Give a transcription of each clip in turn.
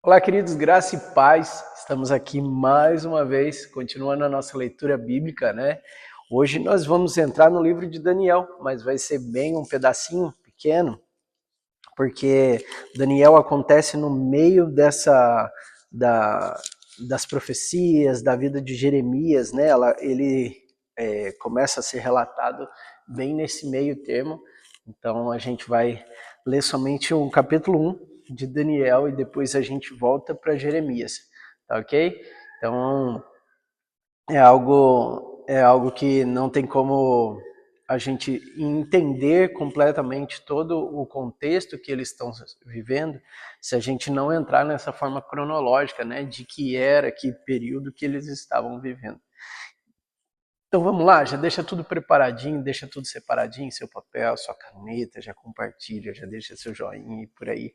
Olá, queridos, graça e paz. Estamos aqui mais uma vez, continuando a nossa leitura bíblica, né? Hoje nós vamos entrar no livro de Daniel, mas vai ser bem um pedacinho pequeno, porque Daniel acontece no meio da, das profecias, da vida de Jeremias, né? Ele começa a ser relatado bem nesse meio termo. Então a gente vai ler somente o capítulo 1 de Daniel e depois a gente volta para Jeremias, tá ok? Então é algo que não tem como a gente entender completamente todo o contexto que eles estão vivendo se a gente não entrar nessa forma cronológica, né, de que período que eles estavam vivendo. Então vamos lá, já deixa tudo preparadinho, deixa tudo separadinho, seu papel, sua caneta, já compartilha, já deixa seu joinha e por aí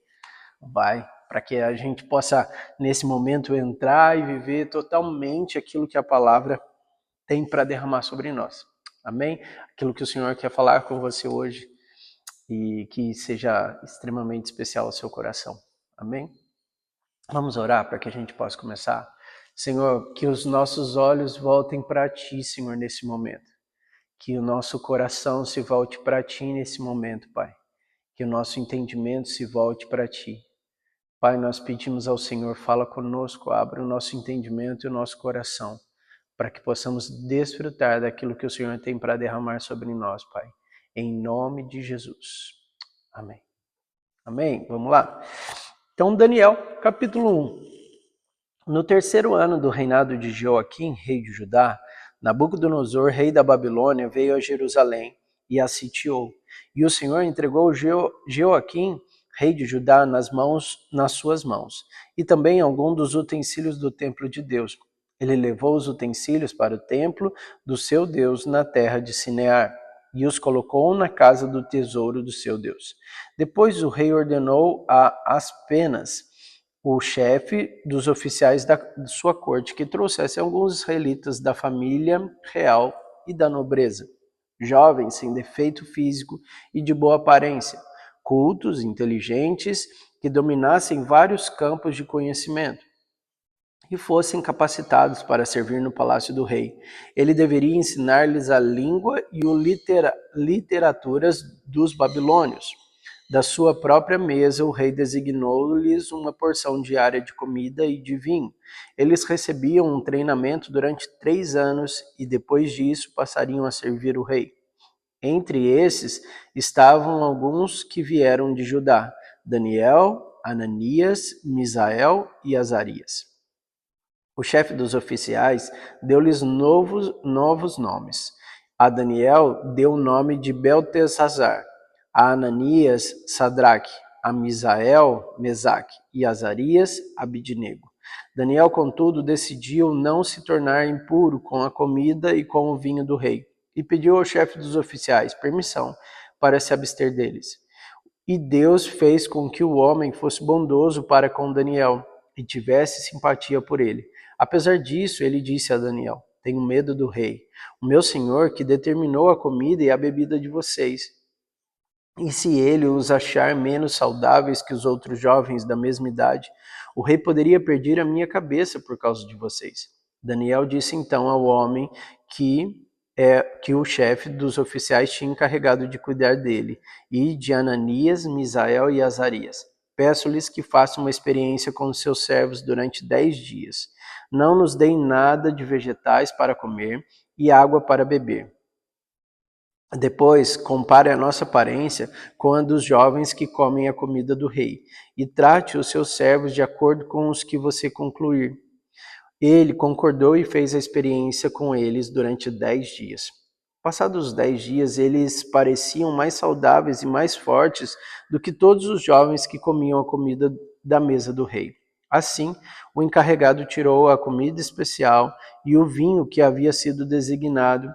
vai, para que a gente possa nesse momento entrar e viver totalmente aquilo que a palavra tem para derramar sobre nós. Amém? Aquilo que o Senhor quer falar com você hoje e que seja extremamente especial ao seu coração. Amém? Vamos orar para que a gente possa começar. Senhor, que os nossos olhos voltem para Ti, Senhor, nesse momento. Que o nosso coração se volte para Ti nesse momento, Pai. Que o nosso entendimento se volte para Ti. Pai, nós pedimos ao Senhor, fala conosco, abra o nosso entendimento e o nosso coração, para que possamos desfrutar daquilo que o Senhor tem para derramar sobre nós, Pai. Em nome de Jesus. Amém. Amém? Vamos lá? Então, Daniel, capítulo 1. No terceiro ano do reinado de Joaquim, rei de Judá, Nabucodonosor, rei da Babilônia, veio a Jerusalém e a sitiou. E o Senhor entregou Joaquim, rei de Judá, nas suas mãos, e também algum dos utensílios do templo de Deus. Ele levou os utensílios para o templo do seu Deus na terra de Sinear, e os colocou na casa do tesouro do seu Deus. Depois o rei ordenou a Aspenas, o chefe dos oficiais da sua corte, que trouxesse alguns israelitas da família real e da nobreza, jovens sem defeito físico e de boa aparência, cultos, inteligentes, que dominassem vários campos de conhecimento e fossem capacitados para servir no palácio do rei. Ele deveria ensinar-lhes a língua e o literaturas dos babilônios. Da sua própria mesa, o rei designou-lhes uma porção diária de comida e de vinho. Eles recebiam um treinamento durante 3 anos e depois disso passariam a servir o rei. Entre esses estavam alguns que vieram de Judá: Daniel, Ananias, Misael e Azarias. O chefe dos oficiais deu-lhes novos nomes. A Daniel deu o nome de Beltesazar, a Ananias, Sadraque, a Misael, Mesaque e a Azarias, Abidnego. Daniel, contudo, decidiu não se tornar impuro com a comida e com o vinho do rei, e pediu ao chefe dos oficiais permissão para se abster deles. E Deus fez com que o homem fosse bondoso para com Daniel e tivesse simpatia por ele. Apesar disso, ele disse a Daniel: Tenho medo do rei, o meu senhor, que determinou a comida e a bebida de vocês. E se ele os achar menos saudáveis que os outros jovens da mesma idade, o rei poderia perder a minha cabeça por causa de vocês. Daniel disse então ao homem que o chefe dos oficiais tinha encarregado de cuidar dele, e de Ananias, Misael e Azarias: Peço-lhes que façam uma experiência com os seus servos durante 10 dias. Não nos deem nada de vegetais para comer e água para beber. Depois, compare a nossa aparência com a dos jovens que comem a comida do rei, e trate os seus servos de acordo com os que você concluir. Ele concordou e fez a experiência com eles durante 10 dias. Passados os 10 dias, eles pareciam mais saudáveis e mais fortes do que todos os jovens que comiam a comida da mesa do rei. Assim, o encarregado tirou a comida especial e o vinho que havia sido designado,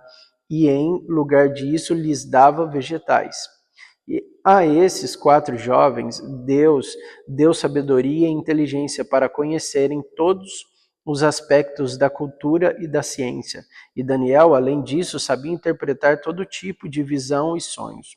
e em lugar disso lhes dava vegetais. E a esses 4 jovens, Deus deu sabedoria e inteligência para conhecerem todos os aspectos da cultura e da ciência. E Daniel, além disso, sabia interpretar todo tipo de visão e sonhos.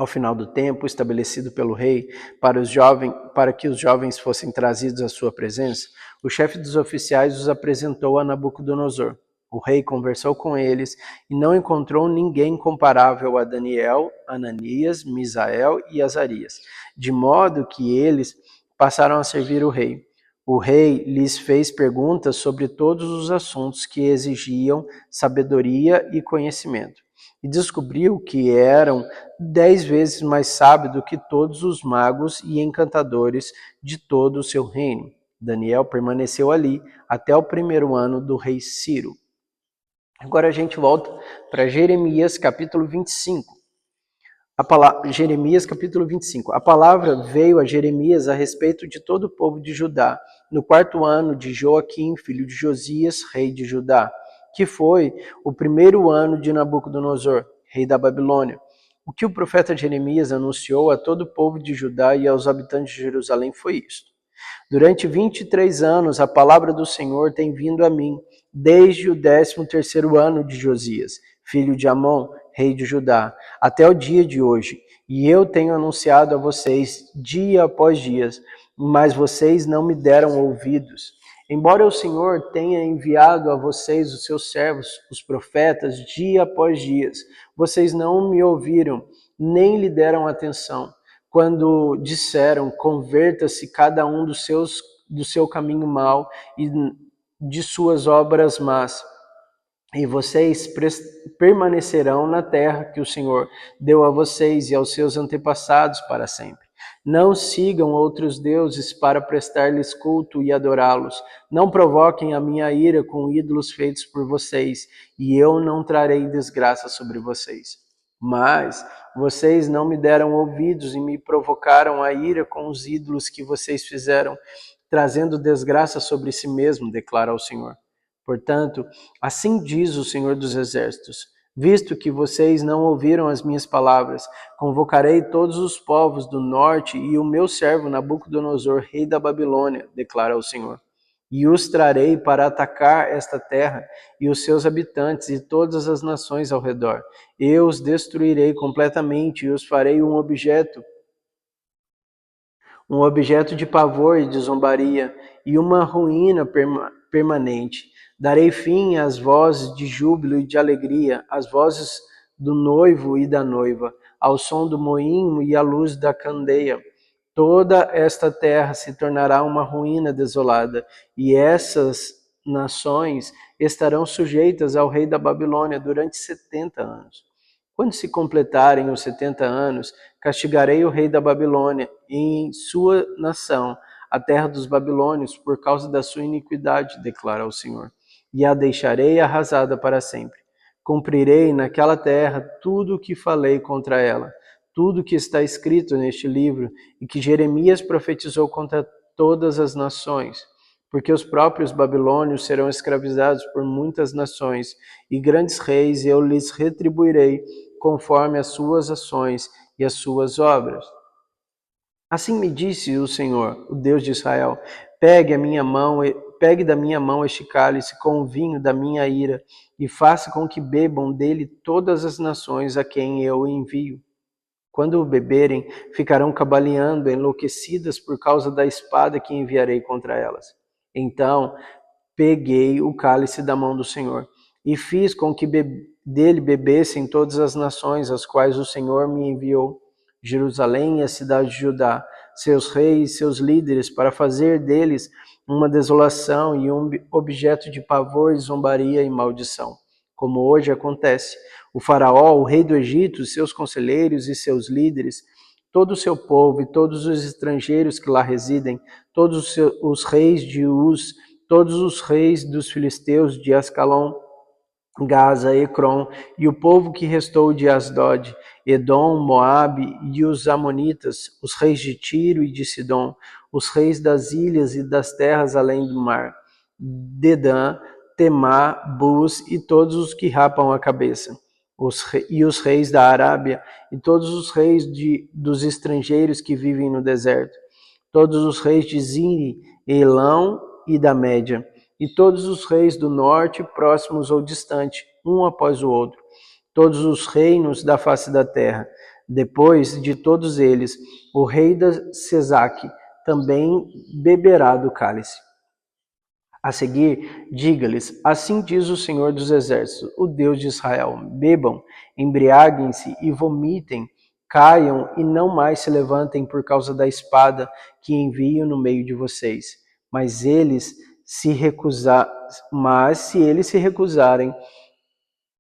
Ao final do tempo estabelecido pelo rei para que os jovens fossem trazidos à sua presença, o chefe dos oficiais os apresentou a Nabucodonosor. O rei conversou com eles e não encontrou ninguém comparável a Daniel, Ananias, Misael e Azarias, de modo que eles passaram a servir o rei. O rei lhes fez perguntas sobre todos os assuntos que exigiam sabedoria e conhecimento, e descobriu que eram 10 vezes mais sábio do que todos os magos e encantadores de todo o seu reino. Daniel permaneceu ali até o primeiro ano do rei Ciro. Agora a gente volta para Jeremias capítulo 25. Jeremias capítulo 25. A palavra veio a Jeremias a respeito de todo o povo de Judá, no 4º ano de Joaquim, filho de Josias, rei de Judá, que foi o primeiro ano de Nabucodonosor, rei da Babilônia. O que o profeta Jeremias anunciou a todo o povo de Judá e aos habitantes de Jerusalém foi isto: durante 23 anos a palavra do Senhor tem vindo a mim, desde o 13º ano de Josias, filho de Amon, rei de Judá, até o dia de hoje. E eu tenho anunciado a vocês dia após dia, mas vocês não me deram ouvidos. Embora o Senhor tenha enviado a vocês os seus servos, os profetas, dia após dia, vocês não me ouviram, nem lhe deram atenção. Quando disseram, converta-se cada um do seu caminho mau e de suas obras más, e vocês permanecerão na terra que o Senhor deu a vocês e aos seus antepassados para sempre. Não sigam outros deuses para prestar-lhes culto e adorá-los. Não provoquem a minha ira com ídolos feitos por vocês, e eu não trarei desgraça sobre vocês. Mas vocês não me deram ouvidos e me provocaram a ira com os ídolos que vocês fizeram, trazendo desgraça sobre si mesmo, declara o Senhor. Portanto, assim diz o Senhor dos Exércitos: visto que vocês não ouviram as minhas palavras, convocarei todos os povos do norte e o meu servo Nabucodonosor, rei da Babilônia, declara o Senhor. E os trarei para atacar esta terra e os seus habitantes e todas as nações ao redor. Eu os destruirei completamente e os farei um objeto de pavor e de zombaria, e uma ruína permanente. Darei fim às vozes de júbilo e de alegria, às vozes do noivo e da noiva, ao som do moinho e à luz da candeia. Toda esta terra se tornará uma ruína desolada, e essas nações estarão sujeitas ao rei da Babilônia durante 70 anos. Quando se completarem os 70 anos, castigarei o rei da Babilônia em sua nação, a terra dos babilônios, por causa da sua iniquidade, declara o Senhor, e a deixarei arrasada para sempre. Cumprirei naquela terra tudo o que falei contra ela, tudo o que está escrito neste livro e que Jeremias profetizou contra todas as nações, porque os próprios babilônios serão escravizados por muitas nações e grandes reis, e eu lhes retribuirei conforme as suas ações e as suas obras. Assim me disse o Senhor, o Deus de Israel: pegue da minha mão este cálice com o vinho da minha ira, e faça com que bebam dele todas as nações a quem eu envio. Quando o beberem, ficarão cambaleando, enlouquecidas por causa da espada que enviarei contra elas. Então peguei o cálice da mão do Senhor e fiz com que dele bebessem todas as nações às quais o Senhor me enviou, Jerusalém e a cidade de Judá, seus reis e seus líderes, para fazer deles uma desolação e um objeto de pavor, zombaria e maldição. Como hoje acontece, o faraó, o rei do Egito, seus conselheiros e seus líderes, todo o seu povo e todos os estrangeiros que lá residem, todos os reis de Uz, todos os reis dos filisteus de Ascalon, Gaza, Ecrom, e o povo que restou de Asdod, Edom, Moabe e os amonitas, os reis de Tiro e de Sidom, os reis das ilhas e das terras além do mar, Dedã, Temá, Bus e todos os que rapam a cabeça, e os reis da Arábia e todos os reis dos estrangeiros que vivem no deserto, todos os reis de Zini, Elão e da Média, e todos os reis do norte, próximos ou distantes, um após o outro, todos os reinos da face da terra, Depois de todos eles, o rei da Sesaque também beberá do cálice. A seguir, diga-lhes, assim diz o Senhor dos Exércitos, o Deus de Israel, bebam, embriaguem-se e vomitem, caiam e não mais se levantem por causa da espada que envio no meio de vocês. Mas se eles se recusarem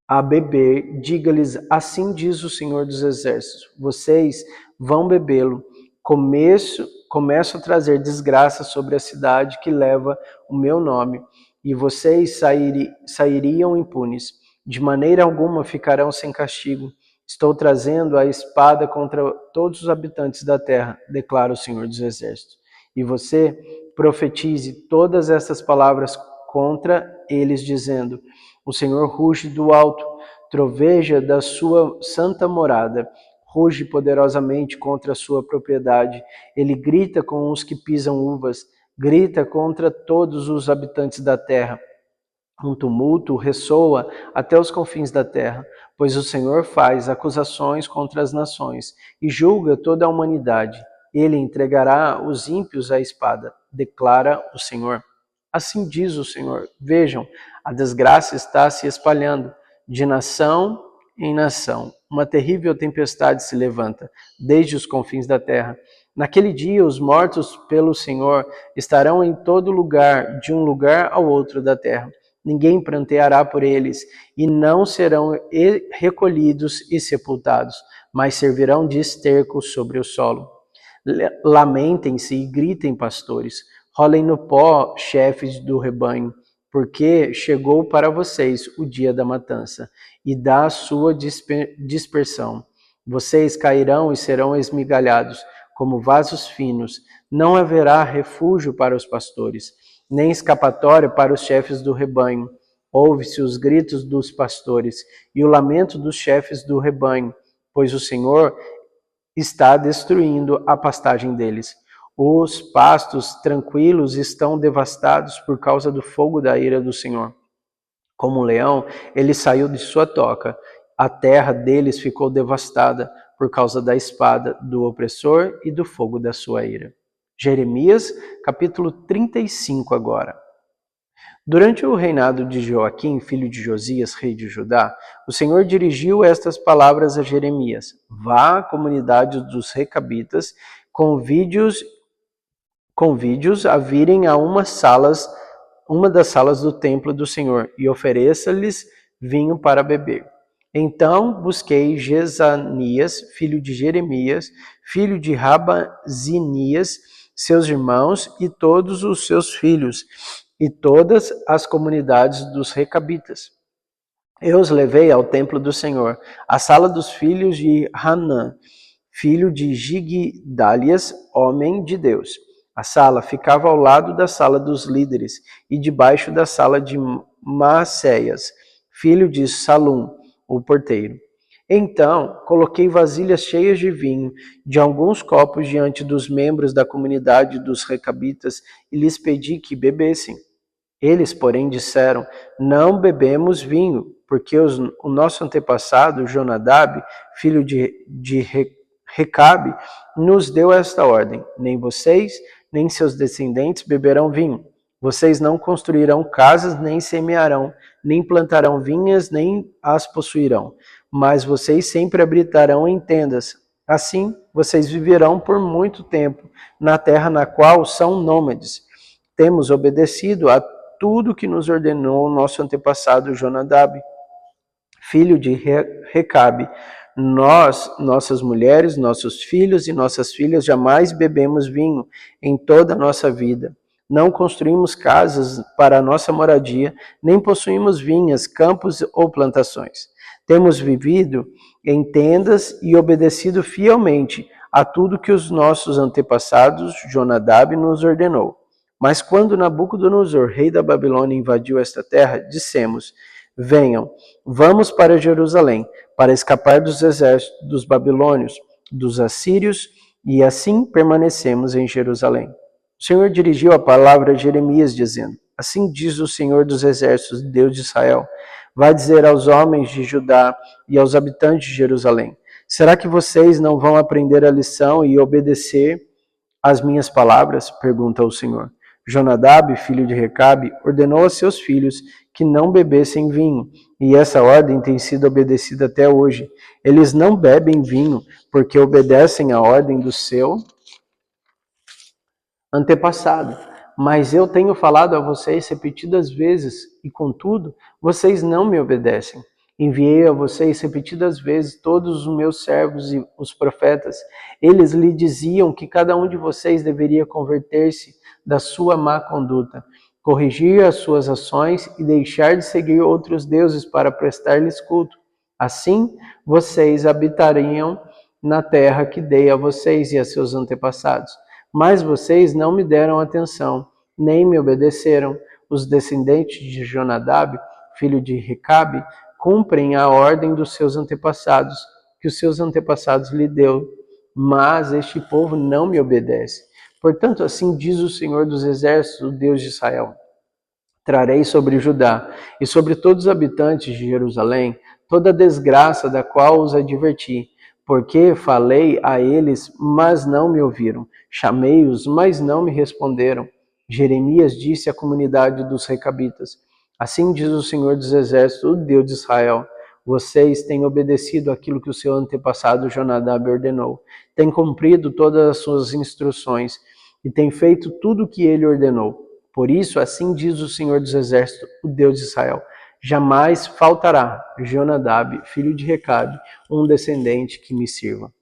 a beber, diga-lhes, assim diz o Senhor dos Exércitos, vocês vão bebê-lo. Começo a trazer desgraça sobre a cidade que leva o meu nome, e vocês sairiam impunes. De maneira alguma ficarão sem castigo. Estou trazendo a espada contra todos os habitantes da terra, declara o Senhor dos Exércitos. E você profetize todas essas palavras contra eles, dizendo, o Senhor ruge do alto, troveja da sua santa morada, ruge poderosamente contra a sua propriedade. Ele grita com os que pisam uvas, grita contra todos os habitantes da terra. Um tumulto ressoa até os confins da terra, pois o Senhor faz acusações contra as nações e julga toda a humanidade. Ele entregará os ímpios à espada, declara o Senhor. Assim diz o Senhor, vejam, a desgraça está se espalhando de nação em nação. Uma terrível tempestade se levanta desde os confins da terra. Naquele dia, os mortos pelo Senhor estarão em todo lugar, de um lugar ao outro da terra. Ninguém pranteará por eles, e não serão recolhidos e sepultados, mas servirão de esterco sobre o solo. Lamentem-se e gritem, pastores. Rolem no pó, chefes do rebanho, porque chegou para vocês o dia da matança e da sua dispersão. Vocês cairão e serão esmigalhados como vasos finos. Não haverá refúgio para os pastores, nem escapatória para os chefes do rebanho. Ouve-se os gritos dos pastores e o lamento dos chefes do rebanho, pois o Senhor está destruindo a pastagem deles. Os pastos tranquilos estão devastados por causa do fogo da ira do Senhor. Como um leão, ele saiu de sua toca. A terra deles ficou devastada por causa da espada do opressor e do fogo da sua ira. Jeremias, capítulo 35 agora. Durante o reinado de Joaquim, filho de Josias, rei de Judá, o Senhor dirigiu estas palavras a Jeremias. Vá à comunidade dos Recabitas, convide-os a virem a uma das salas do templo do Senhor e ofereça-lhes vinho para beber. Então busquei Jezanias, filho de Jeremias, filho de Rabazinias, seus irmãos e todos os seus filhos, e todas as comunidades dos Recabitas. Eu os levei ao templo do Senhor, à sala dos filhos de Hanã, filho de Gigdalias, homem de Deus. A sala ficava ao lado da sala dos líderes e debaixo da sala de Maacéias, filho de Salum, o porteiro. Então, coloquei vasilhas cheias de vinho, de alguns copos diante dos membros da comunidade dos Recabitas e lhes pedi que bebessem. Eles, porém, disseram, não bebemos vinho, porque o nosso antepassado, Jonadab, filho de Recabe, nos deu esta ordem, nem vocês, nem seus descendentes beberão vinho. Vocês não construirão casas, nem semearão, nem plantarão vinhas, nem as possuirão. Mas vocês sempre habitarão em tendas. Assim, vocês viverão por muito tempo na terra na qual são nômades. Temos obedecido a tudo que nos ordenou o nosso antepassado Jonadab, filho de Recabe. Nós, nossas mulheres, nossos filhos e nossas filhas jamais bebemos vinho em toda a nossa vida. Não construímos casas para a nossa moradia, nem possuímos vinhas, campos ou plantações. Temos vivido em tendas e obedecido fielmente a tudo que os nossos antepassados, Jonadab, nos ordenou. Mas quando Nabucodonosor, rei da Babilônia, invadiu esta terra, dissemos, venham, vamos para Jerusalém, para escapar dos exércitos dos babilônios, dos assírios, e assim permanecemos em Jerusalém. O Senhor dirigiu a palavra a Jeremias, dizendo, assim diz o Senhor dos exércitos, Deus de Israel, vai dizer aos homens de Judá e aos habitantes de Jerusalém, Será que vocês não vão aprender a lição e obedecer às minhas palavras? Pergunta o Senhor. Jonadab, filho de Recabe, ordenou a seus filhos que não bebessem vinho, e essa ordem tem sido obedecida até hoje. Eles não bebem vinho porque obedecem à ordem do seu antepassado. Mas eu tenho falado a vocês repetidas vezes, e contudo, vocês não me obedecem. Enviei a vocês repetidas vezes todos os meus servos e os profetas. Eles lhe diziam que cada um de vocês deveria converter-se da sua má conduta, corrigir as suas ações e deixar de seguir outros deuses para prestar-lhes culto. Assim, vocês habitariam na terra que dei a vocês e a seus antepassados. Mas vocês não me deram atenção, nem me obedeceram. Os descendentes de Jonadab, filho de Recabe, cumprem a ordem dos seus antepassados, que os seus antepassados lhe deu. Mas este povo não me obedece. Portanto, assim diz o Senhor dos Exércitos, o Deus de Israel: trarei sobre Judá e sobre todos os habitantes de Jerusalém toda a desgraça da qual os adverti, porque falei a eles, mas não me ouviram. Chamei-os, mas não me responderam. Jeremias disse à comunidade dos recabitas: assim diz o Senhor dos Exércitos, o Deus de Israel: vocês têm obedecido aquilo que o seu antepassado Jonadab ordenou, têm cumprido todas as suas instruções e têm feito tudo o que ele ordenou. Por isso, assim diz o Senhor dos Exércitos, o Deus de Israel: jamais faltará Jonadab, filho de Recabe, um descendente que me sirva.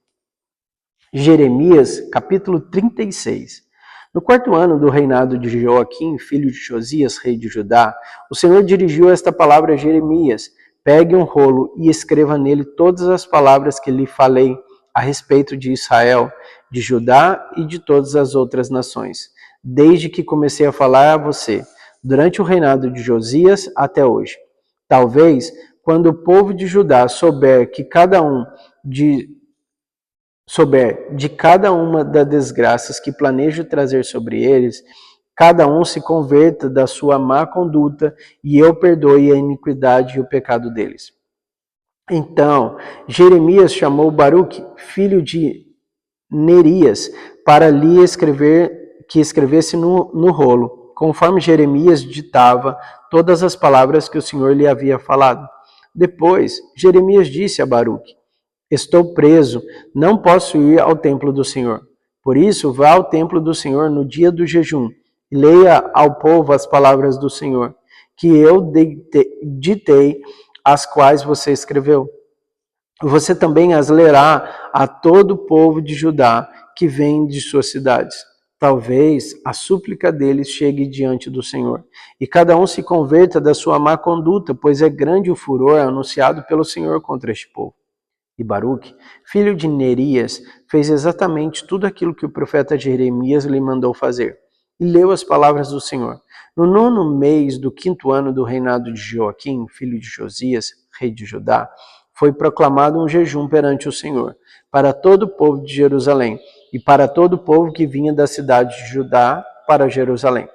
Jeremias, capítulo 36. No quarto ano do reinado de Joaquim, filho de Josias, rei de Judá, o Senhor dirigiu esta palavra a Jeremias: pegue um rolo e escreva nele todas as palavras que lhe falei a respeito de Israel, de Judá e de todas as outras nações, desde que comecei a falar a você, durante o reinado de Josias até hoje. Talvez, quando o povo de Judá souber de cada uma das desgraças que planejo trazer sobre eles, cada um se converta da sua má conduta e eu perdoe a iniquidade e o pecado deles. Então, Jeremias chamou Baruque, filho de Nerias, para lhe escrevesse no rolo, conforme Jeremias ditava todas as palavras que o Senhor lhe havia falado. Depois, Jeremias disse a Baruque: estou preso, não posso ir ao templo do Senhor. Por isso, vá ao templo do Senhor no dia do jejum e leia ao povo as palavras do Senhor, que eu ditei, as quais você escreveu. Você também as lerá a todo o povo de Judá que vem de suas cidades. Talvez a súplica deles chegue diante do Senhor, e cada um se converta da sua má conduta, pois é grande o furor anunciado pelo Senhor contra este povo. E Baruque, filho de Nerias, fez exatamente tudo aquilo que o profeta Jeremias lhe mandou fazer, e leu as palavras do Senhor. No 9º mês do 5º ano do reinado de Joaquim, filho de Josias, rei de Judá, foi proclamado um jejum perante o Senhor, para todo o povo de Jerusalém, e para todo o povo que vinha da cidade de Judá para Jerusalém.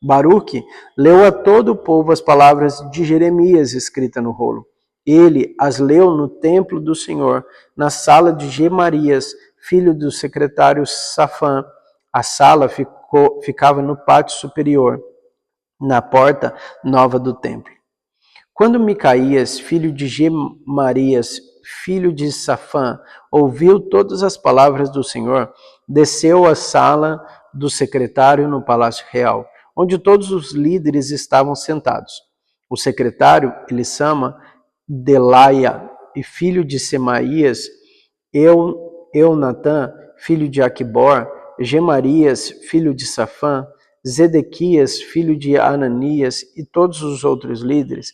Baruque leu a todo o povo as palavras de Jeremias escritas no rolo. Ele as leu no templo do Senhor, na sala de Gemarias, filho do secretário Safã. A sala ficava no pátio superior, na porta nova do templo. Quando Micaías, filho de Gemarias, filho de Safã, ouviu todas as palavras do Senhor, desceu à sala do secretário no palácio real, onde todos os líderes estavam sentados. O secretário, Elissama, Delaia, e filho de Semaías, Eunatã, filho de Aquibor, Gemarias, filho de Safã, Zedequias, filho de Ananias, e todos os outros líderes,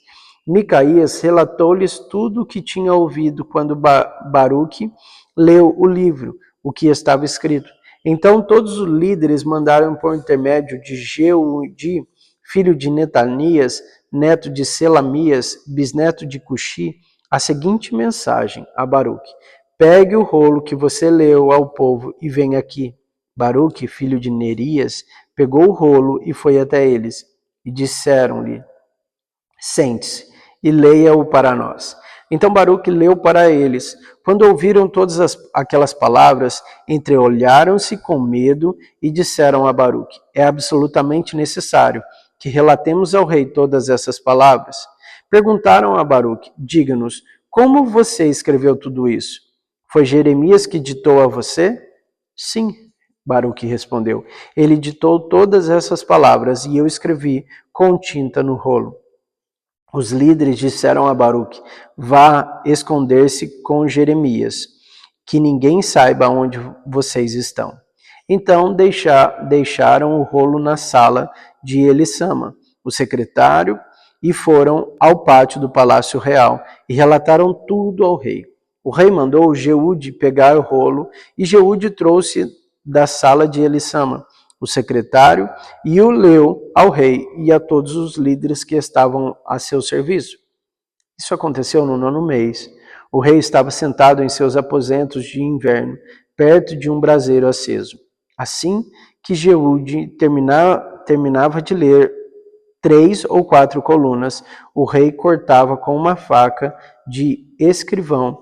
Micaías relatou-lhes tudo o que tinha ouvido quando Baruque leu o livro, o que estava escrito. Então todos os líderes mandaram por intermédio de Jeudi, filho de Netanias, neto de Selamias, bisneto de Cuxi, a seguinte mensagem a Baruque: pegue o rolo que você leu ao povo e venha aqui. Baruque, filho de Nerias, pegou o rolo e foi até eles, e disseram-lhe: sente-se e leia-o para nós. Então Baruque leu para eles. Quando ouviram todas aquelas palavras, entreolharam-se com medo e disseram a Baruque: é absolutamente necessário que relatemos ao rei todas essas palavras. Perguntaram a Baruque: diga-nos, como você escreveu tudo isso? Foi Jeremias que ditou a você? Sim, Baruque respondeu. Ele ditou todas essas palavras e eu escrevi com tinta no rolo. Os líderes disseram a Baruque: vá esconder-se com Jeremias, que ninguém saiba onde vocês estão. Então deixaram o rolo na sala de Elissama, o secretário, e foram ao pátio do palácio real e relataram tudo ao rei. O rei mandou Jeude pegar o rolo e Jeude trouxe da sala de Elissama o secretário, e o leu ao rei e a todos os líderes que estavam a seu serviço. Isso aconteceu no 9º mês. O rei estava sentado em seus aposentos de inverno, perto de um braseiro aceso. Assim que Jeude terminava de ler 3 ou 4 colunas, o rei cortava com uma faca de escrivão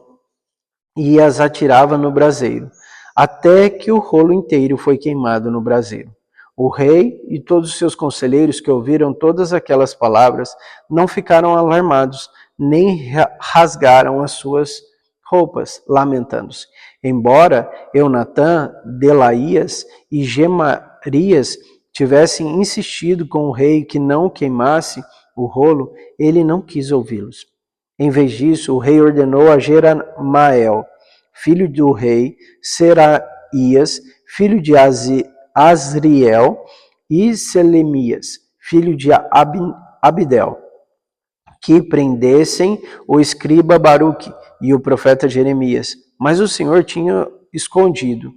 e as atirava no braseiro, até que o rolo inteiro foi queimado no braseiro. O rei e todos os seus conselheiros que ouviram todas aquelas palavras não ficaram alarmados, nem rasgaram as suas roupas, lamentando-se. Embora Eunatã, Delaías e Gemarias tivessem insistido com o rei que não queimasse o rolo, ele não quis ouvi-los. Em vez disso, o rei ordenou a Jeramael, filho do rei, Seraías, filho de Azriel, e Selemias, filho de Abdel, que prendessem o escriba Baruque e o profeta Jeremias. Mas o Senhor tinha escondido.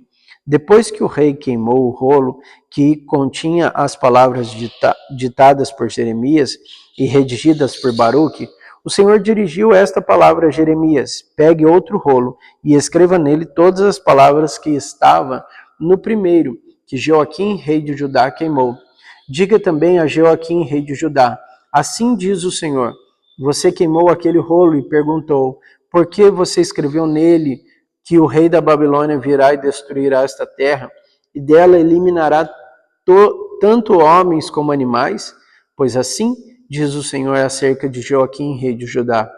Depois que o rei queimou o rolo que continha as palavras ditadas por Jeremias e redigidas por Baruque, o Senhor dirigiu esta palavra a Jeremias: pegue outro rolo e escreva nele todas as palavras que estavam no primeiro, que Joaquim, rei de Judá, queimou. Diga também a Joaquim, rei de Judá: assim diz o Senhor, você queimou aquele rolo e perguntou: por que você escreveu nele que o rei da Babilônia virá e destruirá esta terra, e dela eliminará tanto homens como animais? Pois assim diz o Senhor acerca de Joaquim, rei de Judá: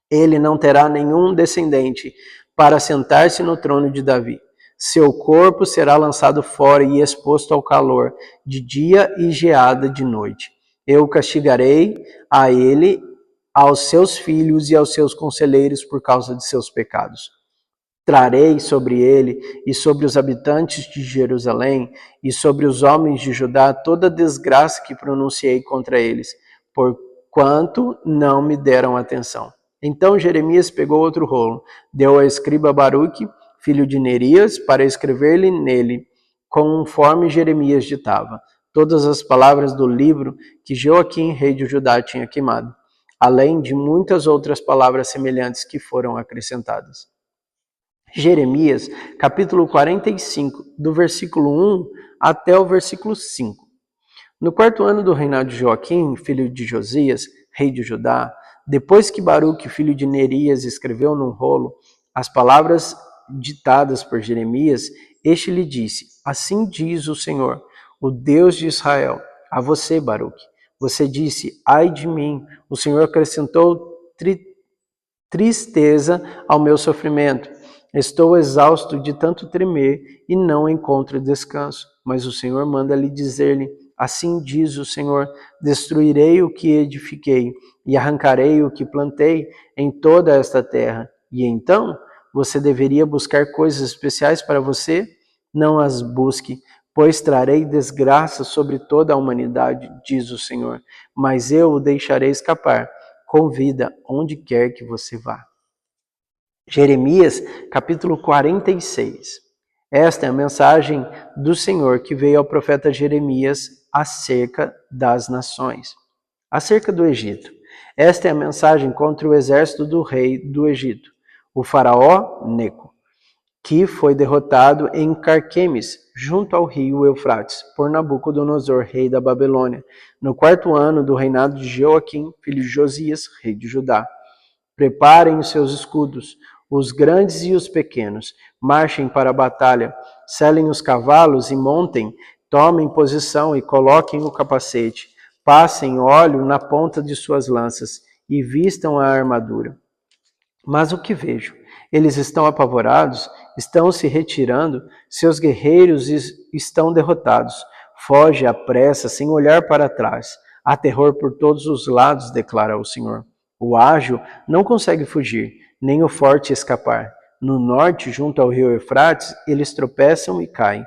ele não terá nenhum descendente para sentar-se no trono de Davi. Seu corpo será lançado fora e exposto ao calor de dia e geada de noite. Eu castigarei a ele, aos seus filhos e aos seus conselheiros por causa de seus pecados. Trarei sobre ele e sobre os habitantes de Jerusalém e sobre os homens de Judá toda a desgraça que pronunciei contra eles, porquanto não me deram atenção. Então Jeremias pegou outro rolo, deu ao escriba Baruque, filho de Nerias, para escrever-lhe nele, conforme Jeremias ditava, todas as palavras do livro que Joaquim, rei de Judá, tinha queimado, além de muitas outras palavras semelhantes que foram acrescentadas. Jeremias, capítulo 45, do versículo 1 até o versículo 5. No 4º ano do reinado de Joaquim, filho de Josias, rei de Judá, depois que Baruque, filho de Nerias, escreveu num rolo as palavras ditadas por Jeremias, este lhe disse: assim diz o Senhor, o Deus de Israel, a você, Baruque. Você disse: ai de mim, o Senhor acrescentou tristeza ao meu sofrimento. Estou exausto de tanto tremer e não encontro descanso. Mas o Senhor manda-lhe dizer-lhe: assim diz o Senhor, destruirei o que edifiquei e arrancarei o que plantei em toda esta terra. E então, você deveria buscar coisas especiais para você? Não as busque, pois trarei desgraça sobre toda a humanidade, diz o Senhor. Mas eu o deixarei escapar com vida onde quer que você vá. Jeremias, capítulo 46. Esta é a mensagem do Senhor que veio ao profeta Jeremias acerca das nações. Acerca do Egito. Esta é a mensagem contra o exército do rei do Egito, o faraó Neco, que foi derrotado em Carquemes, junto ao rio Eufrates, por Nabucodonosor, rei da Babilônia, no 4º ano do reinado de Joaquim, filho de Josias, rei de Judá. Preparem os seus escudos, os grandes e os pequenos. Marchem para a batalha, selem os cavalos e montem, tomem posição e coloquem o capacete. Passem óleo na ponta de suas lanças e vistam a armadura. Mas o que vejo? Eles estão apavorados, estão se retirando, seus guerreiros estão derrotados. Foge à pressa, sem olhar para trás. Há terror por todos os lados, declara o Senhor. O ágil não consegue fugir, nem o forte escapar. No norte, junto ao rio Eufrates, eles tropeçam e caem.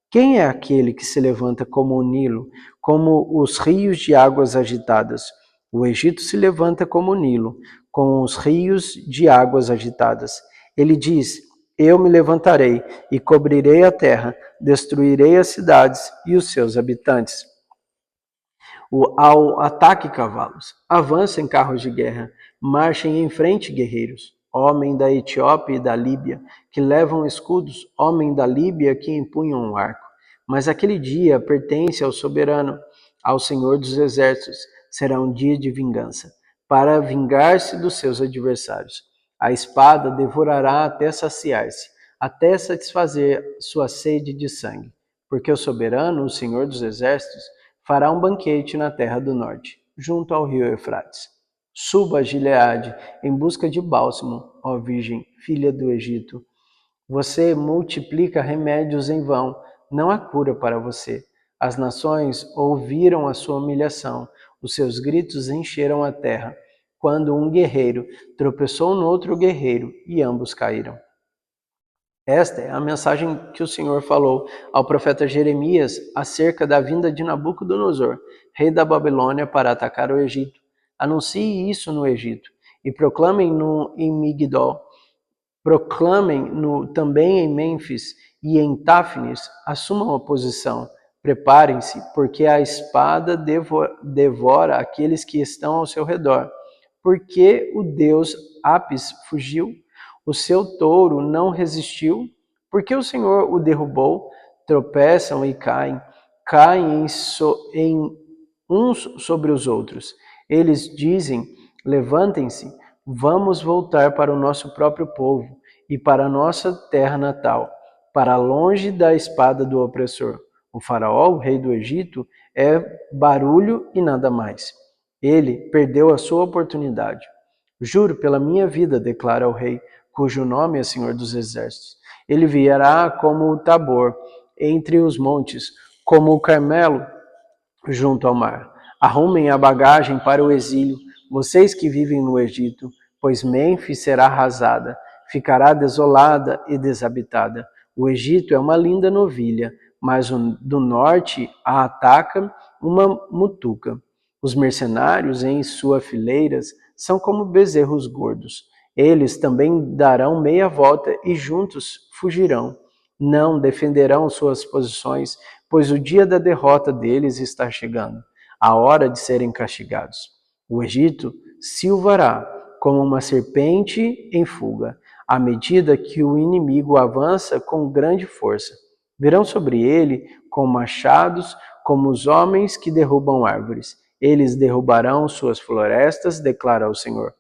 Quem é aquele que se levanta como o Nilo, como os rios de águas agitadas? O Egito se levanta como o Nilo, com os rios de águas agitadas. Ele diz: Eu me levantarei e cobrirei a terra, destruirei as cidades e os seus habitantes. Ao ataque, cavalos, avancem carros de guerra, marchem em frente, guerreiros. Homem da Etiópia e da Líbia, que levam escudos, homem da Líbia que empunham um arco. Mas aquele dia pertence ao soberano, ao Senhor dos exércitos. Será um dia de vingança, para vingar-se dos seus adversários. A espada devorará até saciar-se, até satisfazer sua sede de sangue. Porque o soberano, o Senhor dos exércitos, fará um banquete na terra do norte, junto ao rio Eufrates. Suba a Gileade em busca de bálsamo, ó Virgem, filha do Egito. Você multiplica remédios em vão, não há cura para você. As nações ouviram a sua humilhação, os seus gritos encheram a terra, quando um guerreiro tropeçou no outro guerreiro e ambos caíram. Esta é a mensagem que o Senhor falou ao profeta Jeremias acerca da vinda de Nabucodonosor, rei da Babilônia, para atacar o Egito. Anuncie isso no Egito e proclamem em Migdol, proclamem também em Mênfis e em Táfnis, assumam a posição. Preparem-se, porque a espada devora aqueles que estão ao seu redor. Porque o deus Apis fugiu, o seu touro não resistiu, porque o Senhor o derrubou, tropeçam e caem uns sobre os outros. Eles dizem: levantem-se, vamos voltar para o nosso próprio povo e para a nossa terra natal, para longe da espada do opressor. O faraó, o rei do Egito, é barulho e nada mais. Ele perdeu a sua oportunidade. Juro pela minha vida, declara o rei, cujo nome é Senhor dos Exércitos. Ele virá como o Tabor entre os montes, como o Carmelo junto ao mar. Arrumem a bagagem para o exílio, vocês que vivem no Egito, pois Mênfis será arrasada, ficará desolada e desabitada. O Egito é uma linda novilha, mas do norte a ataca uma mutuca. Os mercenários em suas fileiras são como bezerros gordos. Eles também darão meia volta e juntos fugirão. Não defenderão suas posições, pois o dia da derrota deles está chegando, a hora de serem castigados. O Egito silvará como uma serpente em fuga, à medida que o inimigo avança com grande força. Virão sobre ele com machados, como os homens que derrubam árvores. Eles derrubarão suas florestas, declara o Senhor.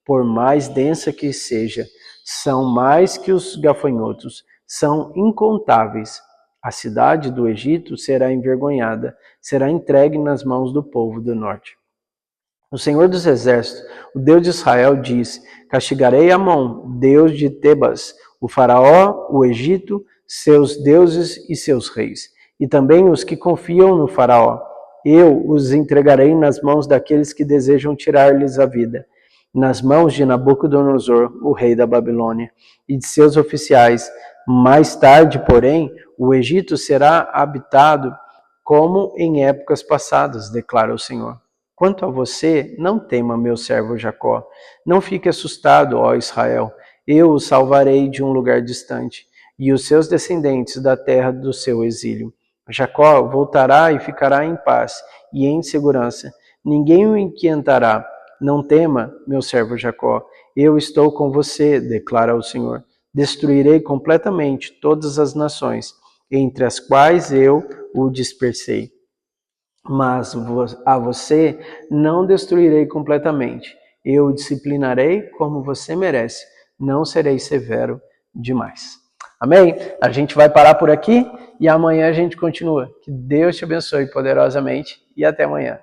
Por mais densa que seja, são mais que os gafanhotos, são incontáveis. A cidade do Egito será envergonhada, será entregue nas mãos do povo do norte. O Senhor dos Exércitos, o Deus de Israel, diz: castigarei Amon, Deus de Tebas, o faraó, o Egito, seus deuses e seus reis, e também os que confiam no faraó. Eu os entregarei nas mãos daqueles que desejam tirar-lhes a vida, nas mãos de Nabucodonosor, o rei da Babilônia, e de seus oficiais. Mais tarde, porém, o Egito será habitado como em épocas passadas, declara o Senhor. Quanto a você, não tema, meu servo Jacó. Não fique assustado, ó Israel. Eu o salvarei de um lugar distante, e os seus descendentes da terra do seu exílio. Jacó voltará e ficará em paz e em segurança. Ninguém o inquietará. Não tema, meu servo Jacó. Eu estou com você, declara o Senhor. Destruirei completamente todas as nações, entre as quais eu o dispersei. Mas a você não destruirei completamente. eu o disciplinarei como você merece, não serei severo demais. Amém? A gente vai parar por aqui e amanhã a gente continua. Que Deus te abençoe poderosamente e até amanhã.